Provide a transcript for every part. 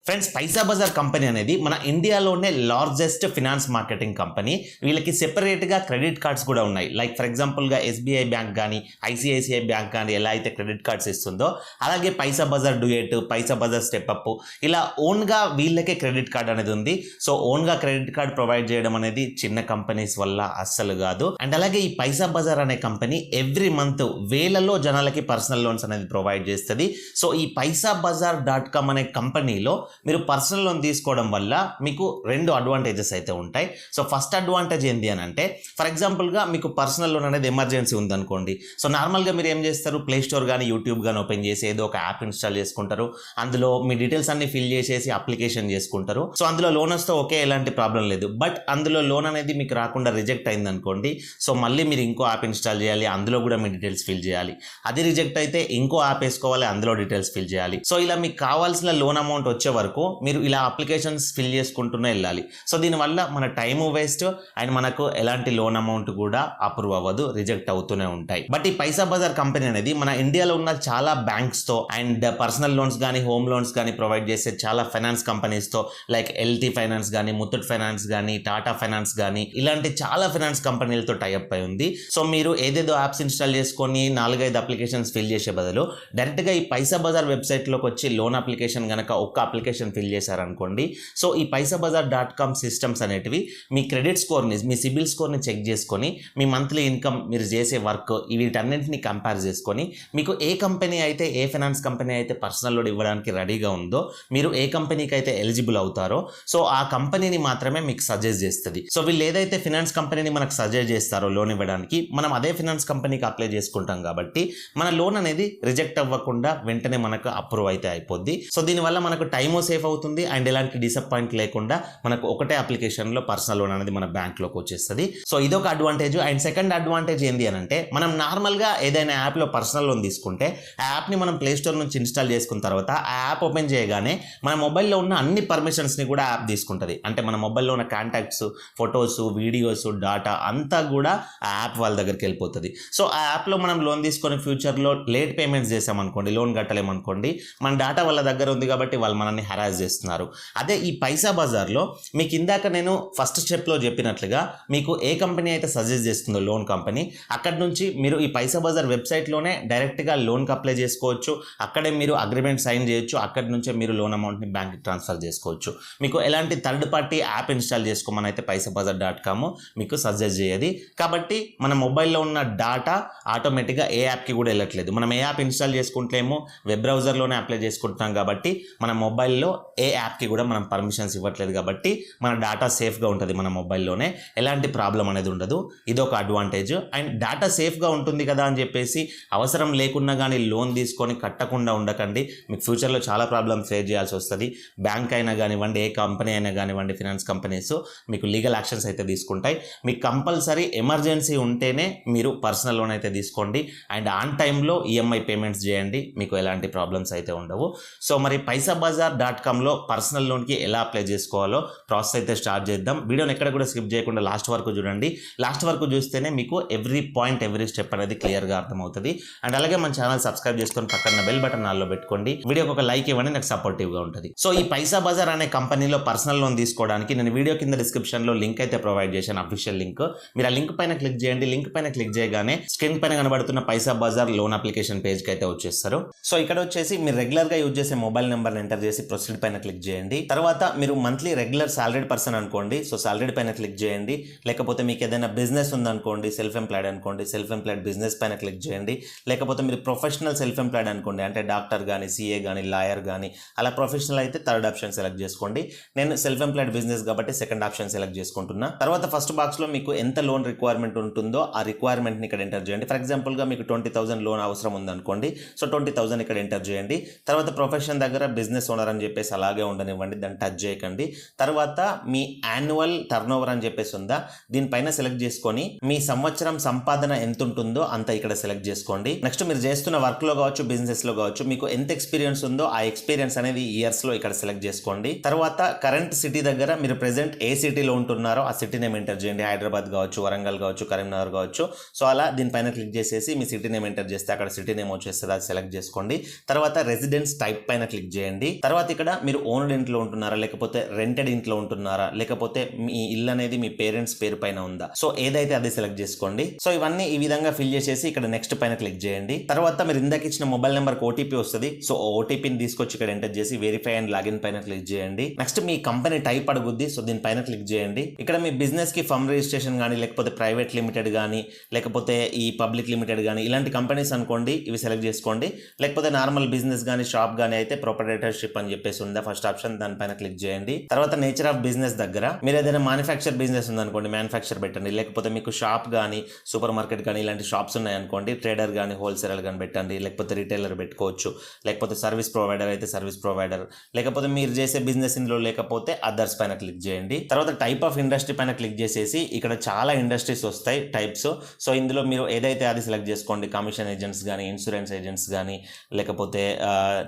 Friends, పైసా Bazar company అనేది మన ఇండియాలోనే లార్జెస్ట్ ఫినాన్స్ మార్కెటింగ్ కంపెనీ. వీళ్ళకి సెపరేట్గా క్రెడిట్ కార్డ్స్ కూడా ఉన్నాయి. లైక్ ఫర్ ఎగ్జాంపుల్గా ఎస్బీఐ బ్యాంక్ కానీ ఐసిఐసిఐ బ్యాంక్ కానీ ఎలా అయితే క్రెడిట్ కార్డ్స్ ఇస్తుందో అలాగే పైసా బజార్ డ్యూయట్, పైసా బజార్ స్టెప్ అప్ ఇలా ఓన్గా వీళ్ళకే క్రెడిట్ కార్డ్ అనేది ఉంది. సో ఓన్గా క్రెడిట్ కార్డ్ ప్రొవైడ్ చేయడం అనేది చిన్న కంపెనీస్ వల్ల అస్సలు కాదు. అండ్ అలాగే ఈ పైసా బజార్ అనే కంపెనీ ఎవ్రీ మంత్ వేలలో జనాలకి పర్సనల్ లోన్స్ అనేది ప్రొవైడ్ చేస్తుంది. సో ఈ పైసా బజార్ .com అనే కంపెనీలో మీరు పర్సనల్ లోన్ తీసుకోవడం వల్ల మీకు రెండు అడ్వాంటేజెస్ అయితే ఉంటాయి. సో ఫస్ట్ అడ్వాంటేజ్ ఏంటి అని అంటే, ఫర్ ఎగ్జాంపుల్గా మీకు పర్సనల్ లోన్ అనేది ఎమర్జెన్సీ ఉందనుకోండి. సో నార్మల్గా మీరు ఏం చేస్తారు, ప్లే స్టోర్ కానీ యూట్యూబ్ కానీ ఓపెన్ చేసి ఏదో ఒక యాప్ ఇన్స్టాల్ చేసుకుంటారు. అందులో మీ డీటెయిల్స్ అన్ని ఫిల్ చేసేసి అప్లికేషన్ చేసుకుంటారు. సో అందులో లోన్ వస్తే ఓకే, ఎలాంటి ప్రాబ్లం లేదు. బట్ అందులో లోన్ అనేది మీకు రాకుండా రిజెక్ట్ అయింది అనుకోండి, సో మళ్ళీ మీరు ఇంకో యాప్ ఇన్స్టాల్ చేయాలి, అందులో కూడా మీ డీటెయిల్స్ ఫిల్ చేయాలి. అది రిజెక్ట్ అయితే ఇంకో యాప్ వేసుకోవాలి, అందులో డీటెయిల్స్ ఫిల్ చేయాలి. సో ఇలా మీకు కావాల్సిన లోన్ అమౌంట్ వచ్చే వరకు మీరు ఇలా అప్లికేషన్స్ ఫిల్ చేసుకుంటూనే వెళ్ళాలి. సో దీనివల్ల మన టైము వేస్ట్ అండ్ మనకు ఎలాంటి లోన్ అమౌంట్ కూడా అప్రూవ్ అవ్వదు, రిజెక్ట్ అవుతూనే ఉంటాయి. బట్ ఈ పైసా బజార్ కంపెనీ అనేది మన ఇండియాలో ఉన్న చాలా బ్యాంక్స్ తో అండ్ పర్సనల్ లోన్స్ కానీ హోమ్ లోన్స్ కానీ ప్రొవైడ్ చేసే చాలా ఫైనాన్స్ కంపెనీస్ తో లైక్ ఎల్టీ ఫైనాన్స్ కానీ, ముత్తూట్ ఫైనాన్స్ కానీ, టాటా ఫైనాన్స్ కానీ ఇలాంటి చాలా ఫైనాన్స్ కంపెనీలతో టైఅప్ అయి ఉంది. సో మీరు ఏదేదో యాప్స్ ఇన్స్టాల్ చేసుకొని 4-5 అప్లికేషన్స్ ఫిల్ చేసే బదులు డైరెక్ట్గా ఈ పైసా బజార్ వెబ్సైట్లోకి వచ్చి లోన్ అప్లికేషన్ కనుక ఒక్క అప్లికేషన్ ఫిల్ చేశారనుకోండి, సో ఈ పైసా బజార్ .com సిస్టమ్స్ అనేటివి మీ క్రెడిట్ స్కోర్ని, మీ సిబిల్ స్కోర్ని చెక్ చేసుకొని మీ మంత్లీ ఇన్కమ్, మీరు చేసే వర్క్ వీటన్నింటినీ కంపేర్ చేసుకొని మీకు ఏ కంపెనీ అయితే, ఏ ఫైనాన్స్ కంపెనీ అయితే పర్సనల్ లోన్ ఇవ్వడానికి రెడీగా ఉందో, మీరు ఏ కంపెనీకి అయితే ఎలిజిబుల్ అవుతారో సో ఆ కంపెనీని మాత్రమే మీకు సజెస్ట్ చేస్తుంది. సో వీళ్ళు ఏదైతే ఫైనాన్స్ కంపెనీని మనకు సజెస్ట్ చేస్తారో లోన్ ఇవ్వడానికి, మనం అదే ఫైనాన్స్ కంపెనీకి అప్లై చేసుకుంటాం కాబట్టి మన లోన్ అనేది రిజెక్ట్ అవ్వకుండా వెంటనే మనకు అప్రూవ్ అయితే అయిపోద్ది. సో దీనివల్ల మనకు టైము సేఫ్ అవుతుంది అండ్ ఎలాంటి డిసప్పాయింట్ లేకుండా మనకు ఒకటే అప్లికేషన్లో పర్సనల్ లోన్ అనేది మన బ్యాంక్లోకి వచ్చేస్తుంది. సో ఇదొక అడ్వాంటేజ్. అండ్ సెకండ్ అడ్వాంటేజ్ ఏంటి అని అంటే, మనం నార్మల్గా ఏదైనా యాప్లో పర్సనల్ లోన్ తీసుకుంటే ఆ యాప్ని మనం ప్లే స్టోర్ నుంచి ఇన్స్టాల్ చేసుకున్న తర్వాత ఆ యాప్ ఓపెన్ చేయగానే మన మొబైల్లో ఉన్న అన్ని పర్మిషన్స్ని కూడా యాప్ తీసుకుంటుంది. అంటే మన మొబైల్లో ఉన్న కాంటాక్ట్స్, ఫొటోస్, వీడియోస్, డాటా అంతా కూడా ఆ యాప్ వాళ్ళ దగ్గరికి వెళ్ళిపోతుంది. సో ఆ యాప్లో మనం లోన్ తీసుకొని ఫ్యూచర్లో లేట్ పేమెంట్స్ చేసామనుకోండి, లోన్ కట్టలేమనుకోండి, మన డాటా వాళ్ళ దగ్గర ఉంది కాబట్టి వాళ్ళు మనల్ని హెరాస్ చేస్తున్నారు. అదే ఈ పైసా బజార్లో మీకు ఇందాక నేను ఫస్ట్ స్టెప్లో చెప్పినట్లుగా మీకు ఏ కంపెనీ అయితే సజెస్ట్ చేస్తుందో లోన్ కంపెనీ, అక్కడి నుంచి మీరు ఈ పైసా బజార్ వెబ్సైట్లోనే డైరెక్ట్గా లోన్కి అప్లై చేసుకోవచ్చు. అక్కడే మీరు అగ్రిమెంట్ సైన్ చేయొచ్చు. అక్కడి నుంచే మీరు లోన్ అమౌంట్ని బ్యాంక్కి ట్రాన్స్ఫర్ చేసుకోవచ్చు. మీకు ఎలాంటి థర్డ్ పార్టీ యాప్ ఇన్స్టాల్ చేసుకోమని అయితే పైసా బజార్ .com మీకు సజెస్ట్ చేయదు. కాబట్టి మన మొబైల్లో ఉన్న డాటా ఆటోమేటిక్గా ఏ యాప్కి కూడా వెళ్ళట్లేదు. మనం ఏ యాప్ ఇన్స్టాల్ చేసుకుంటేమో వెబ్ బ్రౌజర్లోనే అప్లై చేసుకుంటున్నాం కాబట్టి మన మొబైల్లో ఏ యాప్కి కూడా మనం పర్మిషన్స్ ఇవ్వట్లేదు కాబట్టి మన డాటా సేఫ్గా ఉంటుంది. మన మొబైల్లోనే ఎలాంటి ప్రాబ్లం అనేది ఉండదు. ఇదొక అడ్వాంటేజ్. అండ్ డాటా సేఫ్గా ఉంటుంది కదా అని చెప్పేసి అవసరం లేకుండా కానీ లోన్ తీసుకొని కట్టకుండా ఉండకండి. మీకు ఫ్యూచర్లో చాలా ప్రాబ్లమ్ ఫేస్ చేయాల్సి వస్తుంది. బ్యాంక్ అయినా కానివ్వండి, ఏ కంపెనీ అయినా కానివ్వండి, ఫైనాన్స్ కంపెనీస్ మీకు లీగల్ యాక్షన్స్ అయితే తీసుకుంటాయి. మీకు కంపల్సరీ ఎమర్జెన్సీ ఉంటేనే మీరు పర్సనల్ లోన్ అయితే తీసుకోండి. అండ్ ఆన్ టైంలో ఈఎంఐ పేమెంట్స్ చేయండి. మీకు ఎలాంటి ప్రాబ్లమ్స్ అయితే ఉండవు. సో మరి పైసా బజార్ .comలో పర్సనల్ లోన్కి ఎలా అప్లై చేసుకోవాలో ప్రాసెస్ అయితే స్టార్ట్ చేద్దాం. వీడియోని ఎక్కడ కూడా స్కిప్ చేయకుండా లాస్ట్ వరకు చూడండి. లాస్ట్ వరకు చూస్తేనే మీకు ఎవ్రీ పాయింట్, ఎవ్రీ స్టెప్ అనేది క్లియర్గా అర్థమవుతుంది. అండ్ అలాగే మన ఛానల్ సబ్స్క్రైబ్ చేసుకొని పక్కన బెల్ బటన్ ఆల్లో పెట్టుకోండి. వీడియోకి ఒక లైక్ ఇవ్వండి, నాకు సపోర్టివ్గా ఉంటుంది. సో ఈ పైసా బజార్ అనే కంపెనీలో పర్సనల్ లోన్ తీసుకోవడానికి నేను వీడియో కింద డిస్క్రిప్షన్లో లింక్ అయితే ప్రొవైడ్ చేశాను, అఫీషియల్ లింక్. మీరు ఆ లింక్ పైన క్లిక్ చేయండి. లింక్ పైన క్లిక్ చేయగానే స్క్రీన్ పైన కనబడుతున్న పైసా బజార్ లోన్ అప్లికేషన్ పేజ్కి అయితే వచ్చేస్తారు. సో ఇక్కడ వచ్చేసి మీరు రెగ్యులర్గా యూజ్ చేసే మొబైల్ నెంబర్ని ఎంటర్ చేసి ప్రొసీడ్ పైన క్లిక్ చేయండి. తర్వాత మీరు మంత్లీ రెగ్యులర్ సాలరీడ్ పర్సన్ అనుకోండి, సో సాలరీడ్ పైన క్లిక్ చేయండి. లేకపోతే మీకు ఏదైనా బిజినెస్ ఉందనుకోండి, సెల్ఫ్ ఎంప్లాయిడ్ అనుకోండి, సెల్ఫ్ ఎంప్లాయిడ్ బిజినెస్ పైన క్లిక్ చేయండి. లేకపోతే మీరు ప్రొఫెషనల్ సెల్ఫ్ ఎంప్లాయిడ్ అనుకోండి, అంటే డాక్టర్ కానీ, సిఏ కానీ, లాయర్ కానీ, అలా ప్రొఫెషనల్ అయితే థర్డ్ ఆప్షన్ సెలెక్ట్ చేసుకోండి. నేను సెల్ఫ్ ఎంప్లాయిడ్ బిజినెస్ కాబట్టి సెకండ్ ఆప్షన్ సెలెక్ట్ చేసుకుంటున్నా. తర్వాత ఫస్ట్ బాక్స్లో మీకు ఎంత లోన్ రిక్వైర్మెంట్ ఉంటుందో ఆ రిక్వైర్మెంట్ని ఇక్కడ ఎంటర్ చేయండి. ఫర్ ఎగ్జాంపుల్గా మీకు 20,000 లోన్ అవసరం ఉందనుకోండి, సో 20,000 ఇక్కడ ఎంటర్ చేయండి. తర్వాత ప్రొఫెషన్ దగ్గర బిజినెస్ ఓనర్ అని చెప్పేసి అలాగే ఉండనివ్వండి, దాన్ని టచ్ చేయకండి. తర్వాత మీ యాన్యువల్ టర్న్ ఓవర్ అని చెప్పేసి ఉందా, దీనిపైన సెలెక్ట్ చేసుకొని మీ సంవత్సరం సంపాదన ఎంత ఉంటుందో అంత ఇక్కడ సెలెక్ట్ చేసుకోండి. నెక్స్ట్ మీరు చేస్తున్న వర్క్ లో కావచ్చు, బిజినెస్ లో కావచ్చు, మీకు ఎంత ఎక్స్పీరియన్స్ ఉందో ఆ ఎక్స్పీరియన్స్ అనేది ఇయర్స్ లో ఇక్కడ సెలెక్ట్ చేసుకోండి. తర్వాత కరెంట్ సిటీ దగ్గర మీరు ప్రెసెంట్ ఏ సిటీలో ఉంటున్నారో ఆ సిటీ నేమ్ ఎంటర్ చేయండి. హైదరాబాద్ కావచ్చు, వరంగల్ కావచ్చు, కరీంనగర్ కావచ్చు. సో అలా దీనిపైన క్లిక్ చేసేసి మీ సిటీ నేమ్ ఎంటర్ చేస్తే అక్కడ సిటీ నేమ్ వచ్చేస్తుంది, అది సెలెక్ట్ చేసుకోండి. తర్వాత రెసిడెన్స్ టైప్ పైన క్లిక్ చేయండి. తర్వాత ఇక్కడ మీరు ఓన్డ్ ఇంట్లో ఉంటున్నారా, లేకపోతే రెంటెడ్ ఇంట్లో ఉంటున్నారా, లేకపోతే మీ ఇల్లు అనేది మీ పేరెంట్స్ పేరు పైన ఉందా, సో ఏదైతే అది సెలెక్ట్ చేసుకోండి. సో ఇవన్నీ ఈ విధంగా ఫిల్ చేసేసి ఇక్కడ నెక్స్ట్ పైన క్లిక్ చేయండి. తర్వాత మీరు ఇందాక ఇచ్చిన మొబైల్ నెంబర్కి ఓటీపీ వస్తుంది. సో ఓటీపీని తీసుకొచ్చి ఇక్కడ ఎంటర్ చేసి వెరిఫై అండ్ లాగిన్ పైన క్లిక్ చేయండి. నెక్స్ట్ మీ కంపెనీ టైప్ అడుగుద్ది. సో దీనిపైన క్లిక్ చేయండి. ఇక్కడ మీ బిజినెస్ కి ఫర్మ్ రిజిస్ట్రేషన్ కానీ, లేకపోతే ప్రైవేట్ లిమిటెడ్ కానీ, లేకపోతే ఈ పబ్లిక్ లిమిటెడ్ కానీ, ఇలాంటి కంపెనీస్ అనుకోండి, ఇవి సెలెక్ట్ చేసుకోండి. లేకపోతే నార్మల్ బిజినెస్ కానీ, షాప్ కానీ అయితే ప్రొపరేటర్షిప్ అని చెప్పేసి ఉందా ఫస్ట్ ఆప్షన్, దానిపైన క్లిక్ చేయండి. తర్వాత నేచర్ ఆఫ్ బిజినెస్ దగ్గర మీరు ఏదైనా మ్యానుఫ్యాక్చర్ బిజినెస్ ఉందనుకోండి, మ్యానుఫ్యాక్చర్ పెట్టండి. లేకపోతే మీకు షాప్ కానీ, సూపర్ మార్కెట్ కానీ ఇలాంటి షాప్స్ ఉన్నాయనుకోండి, ట్రేడర్ కానీ, హోల్సేలర్ కానీ పెట్టండి. లేకపోతే రిటైలర్ పెట్టుకోవచ్చు. లేకపోతే సర్వీస్ ప్రొవైడర్ అయితే సర్వీస్ ప్రొవైడర్, లేకపోతే మీరు చేసే బిజినెస్ ఇందులో లేకపోతే అదర్స్ పైన క్లిక్ చేయండి. తర్వాత టైప్ ఆఫ్ ఇండస్ట్రీ పైన క్లిక్ చేసేసి ఇక్కడ చాలా ఇండస్ట్రీస్ వస్తాయి టైప్స్. సో ఇందులో మీరు ఏదైతే అది సెలెక్ట్ చేసుకోండి. కమిషన్ ఏజెంట్స్ కానీ, ఇన్సూరెన్స్ ఏజెంట్స్ కానీ, లేకపోతే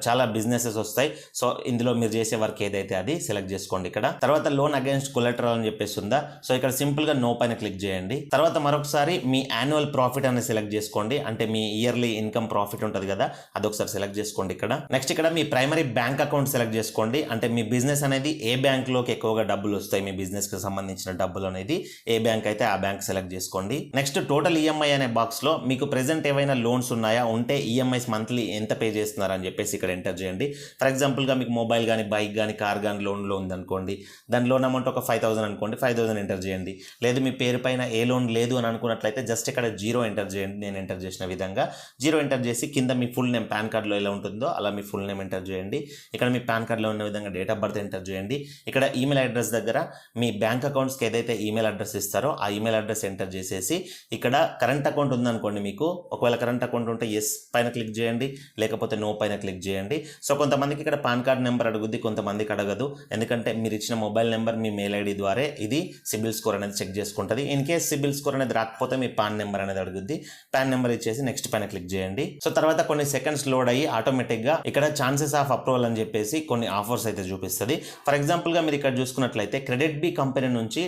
చాలా బిజినెసెస్ వస్తాయి. సో ఇందులో మీరు చేసే వర్క్ ఏదైతే అది సెలెక్ట్ చేసుకోండి ఇక్కడ. తర్వాత లోన్ అగైన్స్ట్ కొలెటరల్ అని చెప్పేసి ఉందా. సో ఇక్కడ సింపుల్ గా నో పైన క్లిక్ చేయండి. తర్వాత మరొకసారి మీ యాన్యువల్ ప్రాఫిట్ అనేది సెలెక్ట్ చేసుకోండి. అంటే మీ ఇయర్లీ ఇన్కమ్ ప్రాఫిట్ ఉంటుంది కదా, అదొకసారి సెలెక్ట్ చేసుకోండి ఇక్కడ. నెక్స్ట్ ఇక్కడ మీ ప్రైమరీ బ్యాంక్ అకౌంట్ సెలెక్ట్ చేసుకోండి. అంటే మీ బిజినెస్ అనేది ఏ బ్యాంక్ లోకి ఎక్కువగా డబ్బులు వస్తాయి, మీ బిజినెస్ కి సంబంధించిన డబ్బులు అనేది ఏ బ్యాంక్ అయితే ఆ బ్యాంక్ సెలెక్ట్ చేసుకోండి. నెక్స్ట్ టోటల్ ఈఎంఐ అనే బాక్స్ లో మీకు ప్రెసెంట్ ఏవైనా లోన్స్ ఉన్నాయా, ఉంటే ఈఎంఐస్ మంత్లీ ఎంత పే చేస్తున్నారు అని చెప్పేసి ఇక్కడ ఎంటర్ చేయండి. ఫర్ ఎగ్జాంపుల్ గా మీకు మొబైల్ కానీ, బైక్ కానీ, కార్ కానీ లోన్లో ఉందనుకోండి, దాని లోన్ అమౌంట్ ఒక 5,000 అనుకోండి, 5,000 ఎంటర్ చేయండి. లేదు మీ పేరు పైన ఏ లోన్ లేదు అని అనుకున్నట్లయితే జస్ట్ ఇక్కడ 0 ఎంటర్ చేయండి. నేను ఎంటర్ చేసిన విధంగా 0 ఎంటర్ చేసి కింద మీ ఫుల్ నేమ్, పాన్ కార్డ్లో ఎలా ఉంటుందో అలా మీ ఫుల్ నేమ్ ఎంటర్ చేయండి. ఇక్కడ మీ పాన్ కార్డ్లో ఉన్న విధంగా డేట్ ఆఫ్ బర్త్ ఎంటర్ చేయండి. ఇక్కడ ఈమెయిల్ అడ్రస్ దగ్గర మీ బ్యాంక్ అకౌంట్స్కి ఏదైతే ఈమెయిల్ అడ్రస్ ఇస్తారో ఆ ఈమెయిల్ అడ్రస్ ఎంటర్ చేసేసి ఇక్కడ కరెంట్ అకౌంట్ ఉందనుకోండి మీకు, ఒకవేళ కరెంట్ అకౌంట్ ఉంటే ఎస్ పైన క్లిక్ చేయండి, లేకపోతే నో పైన క్లిక్ చేయండి. సో కొంతమందికి ఇక్కడ పాన్ కార్డ్ నెంబర్ అడుగుద్ది, కొంతమందికి అడగదు. ఎందుకంటే మీరు ఇచ్చిన మొబైల్ నెంబర్, మీ మెయిల్ ఐడి ద్వారా ఇది సిబిల్ స్కోర్ అనేది చెక్ చేసుకుంటుంది. ఇన్ కేస్ సిబిల్ స్కోర్ అనేది రాకపోతే మీ పాన్ నెంబర్ అనేది అడుగుద్ది. పాన్ నెంబర్ ఇచ్చేసి నెక్స్ట్ పైన క్లిక్ చేయండి. సో తర్వాత కొన్ని సెకండ్స్ లోడ్ అయ్యి ఆటోమేటిక్గా ఇక్కడ ఛాన్సెస్ ఆఫ్ అప్రూవల్ అని చెప్పేసి కొన్ని ఆఫర్స్ అయితే చూపిస్తుంది. ఫర్ ఎగ్జాంపుల్ గా మీరు ఇక్కడ చూసుకున్నట్లయితే క్రెడిట్ బి కంపెనీ నుంచి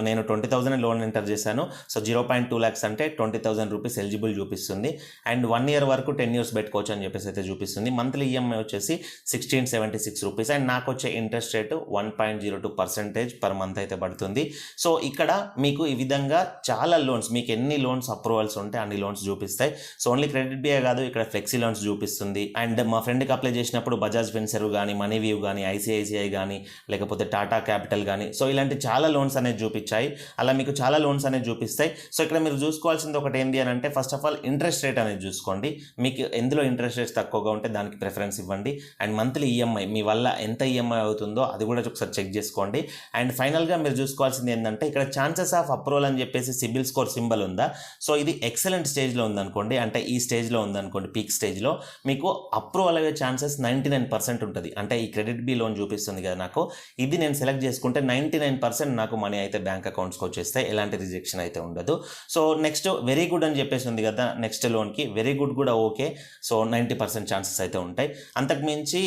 నేను 20,000 లోన్ ఎంటర్ చేశాను. సో 0.2 lakhs అంటే 20,000 రూపీస్ ఎలిజిబుల్ చూపిస్తుంది. అండ్ 1 year వరకు 10 years పెట్టుకోవచ్చు అని చెప్పేసి అయితే చూపిస్తుంది. మంత్లీ ఈఎంఐ వచ్చేసి 1676 రూపీస్. అండ్ నాకు వచ్చే ఇంట్రెస్ట్ రేటు 1.02% పర్ మంత్ అయితే పడుతుంది. సో ఇక్కడ మీకు ఈ విధంగా చాలా లోన్స్, మీకు ఎన్ని లోన్స్ అప్రూవల్స్ ఉంటే అన్ని లోన్స్ చూపిస్తాయి. సో ఓన్లీ క్రెడిట్ బిఏ కాదు, ఇక్కడ ఫ్లెక్సీ లోన్స్ చూపిస్తుంది. అండ్ మా ఫ్రెండ్కి అప్లై చేసినప్పుడు బజాజ్ ఫిన్సర్వ్ కానీ, మనీవ్యూ కానీ, ఐసిఐసిఐ కానీ, లేకపోతే టాటా క్యాపిటల్ కానీ, సో ఇలాంటి చాలా లోన్స్ అనేది చూపించాయి. అలా మీకు చాలా లోన్స్ అనేది చూపిస్తాయి. సో ఇక్కడ మీరు చూసుకోవాల్సింది ఒకటి ఏంటి అని అంటే, first of all interest rate అనేది చూసుకోండి. మీకు ఎందులో ఇంట్రెస్ట్ రేట్స్ తక్కువగా ఉంటే దానికి ప్రిఫరెన్స్ ఇవ్వండి. అండ్ మంత్లీ ఈఎంఐ మీ వల్ల ఎంత ఈఎంఐ అవుతుందో అది కూడా ఒకసారి చెక్ చేసుకోండి. అండ్ ఫైనల్గా మీరు చూసుకోవాల్సింది ఏంటంటే, ఇక్కడ ఛాన్సెస్ ఆఫ్ అప్రూవల్ అని చెప్పేసి సిబిల్ స్కోర్ సింబల్ ఉందా. సో ఇది ఎక్సలెంట్ స్టేజ్లో ఉందనుకోండి, అంటే ఈ స్టేజ్లో ఉందనుకోండి, పీక్ స్టేజ్లో మీకు అప్రూవల్ అయ్యే ఛాన్సెస్ 99% ఉంటుంది. అంటే ఈ క్రెడిట్ బి లోన్ చూపిస్తుంది కదా నాకు, ఇది నేను సెలెక్ట్ చేసుకుంటే 99% నాకు మనీ అయితే బ్యాంక్ అకౌంట్స్కి వచ్చేస్తాయి, ఎలాంటి రిజెక్షన్ అయితే ఉండదు. సో నెక్స్ట్ వెరీ గుడ్ అని చెప్పేసి ఉంది కదా నెక్స్ట్ లోన్కి, వెరీ గుడ్ కూడా ఓకే. సో 90% ఛాన్సెస్ అయితే ఉంటాయి. అంతకుమించి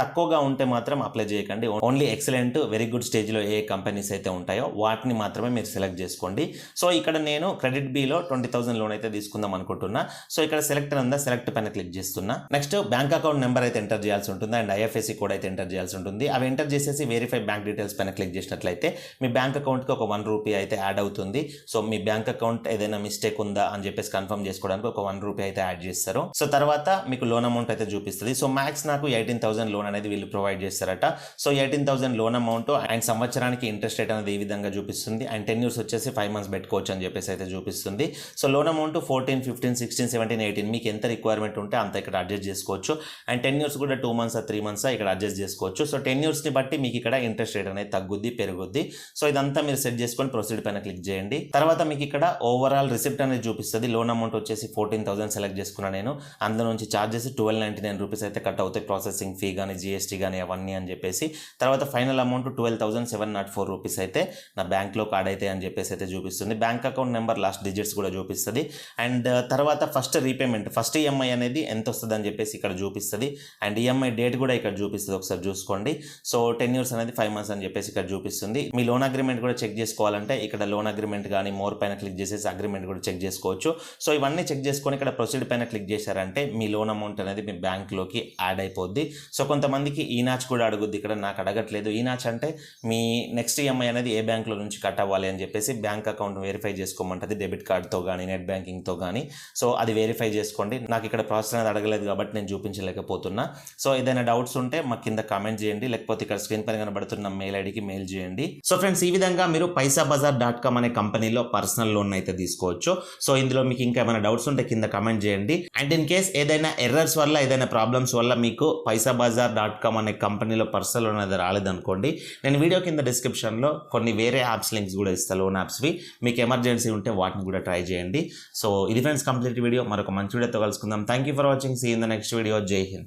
తక్కువగా ఉంటే మాత్రం అప్లై చేయకండి. ఓన్లీ ఎక్సలెంట్, వెరీ గుడ్ స్టేజ్లో ఏ కంపెనీస్ అయితే ఉంటాయో వాటిని మాత్రమే మీరు సెలెక్ట్ చేసుకోండి. సో ఇక్కడ నేను క్రెడిట్ బిలో 20,000 లోన్ అయితే తీసుకుందాం అనుకుంటున్నా. సో ఇక్కడ సెలెక్ట్ ఉందా, సెలెక్ట్ పైన క్లిక్ చేస్తున్నా. నెక్స్ట్ బ్యాంక్ అకౌంట్ నెంబర్ అయితే ఎంటర్ చేయాల్సి ఉంటుంది. అండ్ ఐఎఫ్ఎస్సి కోడ్ అయితే ఎంటర్ చేయాల్సి ఉంటుంది. అవి ఎంటర్ చేసేసి వెరిఫై బ్యాంక్ డీటెయిల్స్ పైన క్లిక్ చేసినట్లయితే మీ బ్యాంక్ అకౌంట్కి ఒక 1 రూపీ అయితే యాడ్ అవుతుంది. సో మీ బ్యాంక్ అకౌంట్ ఏదైనా మిస్టేక్ ఉందా అని చెప్పేసి కన్ఫర్మ్ చేసుకోవడానికి ఒక 1 రూపీ అయితే యాడ్ చేస్తారు. సో తర్వాత మీకు లోన్ అమౌంట్ అయితే చూపిస్తుంది. సో మ్యాక్స్ నాకు 18,000 లోన్ అనేది వీళ్ళు ప్రొవైడ్ చేస్తారట. సో 18,000 లోన్ అమౌంట్ అండ్ సంవత్సరానికి ఇంట్రెస్ట్ రేట్ అనేది ఈ విధంగా చూపిస్తుంది. అండ్ 10 years వచ్చేసి 5 months పెట్టుకోవచ్చు అని చెప్పేసి అయితే చూపిస్తుంది. సో లోన్ అమౌంట్ 14, 15, 16, 17, 18 మీకు ఎంత రిక్వైర్మెంట్ ఉంటే అంత ఇక్కడ అడ్జస్ట్ చేసుకోవచ్చు. అండ్ 10 years కూడా 2 months 3 months ఇక్కడ అడ్జస్ట్ చేసుకోవచ్చు. సో 10 yearsని బట్టి మీకు ఇక్కడ ఇంట్రెస్ట్ రేట్ అనేది తగ్గుద్ది, పెరుగుద్ది. సో ఇదంతా మీరు సెట్ చేసుకొని ప్రొసీడ్ పైన క్లిక్ చేయండి. తర్వాత మీకు ఇక్కడ ఓవరాల్ రిసిప్ట్ అనేది చూపిస్తుంది. లోన్ అమౌంట్ వచ్చేసి 14,000 సెలెక్ట్ చేసుకున్నా నేను. అందులో నుంచి చార్జెస్ 1299 రూపీస్ అయితే కట్ అవుతాయి, ప్రాసెసింగ్ ఫీ కానీ, జిఎస్టీ కానీ అవన్నీ అని చెప్పేసి. తర్వాత ఫైనల్ అమౌంట్ 12,704 రూపీస్ అయితే నా బ్యాంక్లో కార్డ్ అయితే అని చెప్పేసి అయితే చూపిస్తుంది. Bank account number last digits కూడా చూపిస్తుంది. అండ్ తర్వాత ఫస్ట్ రీపేమెంట్, ఫస్ట్ ఈఎంఐ అనేది ఎంత వస్తుంది అని చెప్పేసి ఇక్కడ చూపిస్తుంది. అండ్ ఈఎంఐ డేట్ కూడా ఇక్కడ చూపిస్తుంది, ఒకసారి చూసుకోండి. సో 10 years అనేది 5 months అని చెప్పేసి ఇక్కడ చూపిస్తుంది. మీ లోన్ అగ్రిమెంట్ కూడా చెక్ చేసుకోవాలంటే ఇక్కడ లోన్ అగ్రిమెంట్ కానీ మోర్ పైన క్లిక్ చేసేసి అగ్రిమెంట్ కూడా చెక్ చేసుకోవచ్చు. సో ఇవన్నీ చెక్ చేసుకొని ఇక్కడ ప్రొసీడ్ పైన క్లిక్ చేశారంటే మీ లోన్ అమౌంట్ అనేది మీ బ్యాంక్లోకి యాడ్ అయిపోద్ది. సో సో కొంతమందికి ఈ నాచ్ కూడా అడుగుద్ది, ఇక్కడ నాకు అడగట్లేదు. ఈ నాచ్ అంటే మీ నెక్స్ట్ ఈఎంఐ అనేది ఏ బ్యాంక్లో నుంచి కట్ అవ్వాలి అని చెప్పేసి బ్యాంక్ అకౌంట్ వెరిఫై చేసుకోమంటుంది, డెబిట్ కార్డ్తో కానీ నెట్ బ్యాంకింగ్తో కానీ. సో అది వెరిఫై చేసుకోండి. నాకు ఇక్కడ ప్రాసెస్ అనేది అడగలేదు కాబట్టి నేను చూపించలేకపోతున్నా. సో ఏదైనా డౌట్స్ ఉంటే మాకు కింద కామెంట్ చేయండి, లేకపోతే ఇక్కడ స్క్రీన్ పైన కనబడుతున్న మెయిల్ ఐడికి మెయిల్ చేయండి. సో ఫ్రెండ్స్, ఈ విధంగా మీరు paisabazar.com అనే కంపెనీలో పర్సనల్ లోన్ అయితే తీసుకోవచ్చు. సో ఇందులో మీకు ఇంకా ఏమైనా డౌట్స్ ఉంటే కింద కామెంట్ చేయండి. అండ్ ఇన్ కేస్ ఏదైనా ఎర్రర్స్ వల్ల, ఏదైనా ప్రాబ్లమ్స్ వల్ల మీకు paisabazar.com అనే కంపెనీలో పర్సనల్ లోన్ అనేది రాలేదనుకోండి, నేను వీడియో కింద డిస్క్రిప్షన్లో కొన్ని వేరే యాప్స్ లింక్స్ కూడా ఇస్తాను, లోన్ యాప్స్వి. మీకు ఎమర్జెన్సీ ఉంటే వాటిని కూడా ట్రై చేయండి. సో ఇది ఫ్రెండ్స్ కంప్లీట్ వీడియో. మరొక మంచి వీడియోతో కలుసుకుందాం. Thank you for watching. See in the next video. జై హింద్.